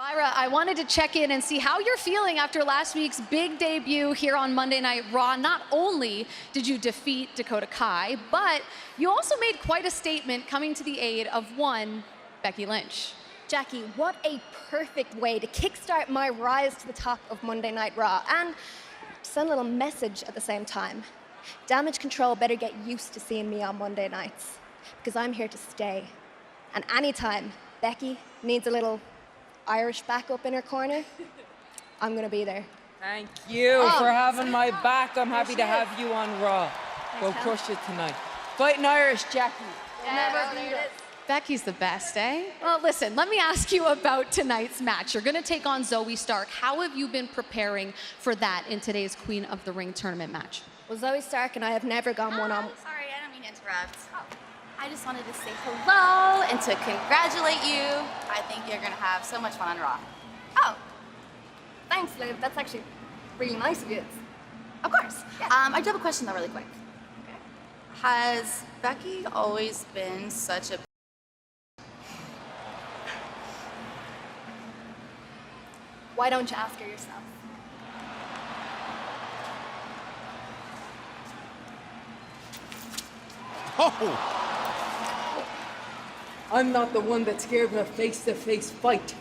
Lyra, I wanted to check in and see how you're feeling after last week's big debut here on Monday Night Raw. Not only did you defeat Dakota Kai, but you also made quite a statement coming to the aid of one Becky Lynch. Jackie, what a perfect way to kickstart my rise to the top of Monday Night Raw and send a little message at the same time. Damage Control better get used to seeing me on Monday nights because I'm here to stay. And anytime Becky needs a little Irish backup in her corner, I'm gonna be there. Thank you for having my back. I'm happy to have you on Raw. Go crush it tonight. Fighting Irish, Jackie. Never beat it. Becky's the best, eh? Well, listen, let me ask you about tonight's match. You're gonna take on Zoey Stark. How have you been preparing for that in today's Queen of the Ring tournament match? Well, Zoey Stark and I have never gone one-on. Sorry, I don't mean to interrupt. I just wanted to say hello and to congratulate you. I think you're gonna have so much fun on Raw. Oh, thanks, Liv. That's actually really nice of you. Of course. Yeah. I do have a question though, really quick. Okay. Has Becky always been such a... Why don't you ask her yourself? Oh! I'm not the one that's scared of a face-to-face fight.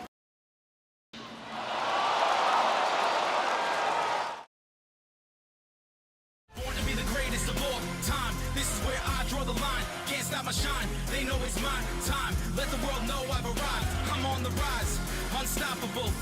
Born to be the greatest of all time. This is where I draw the line. Can't stop my shine. They know it's my time. Let the world know I've arrived. I'm on the rise. Unstoppable.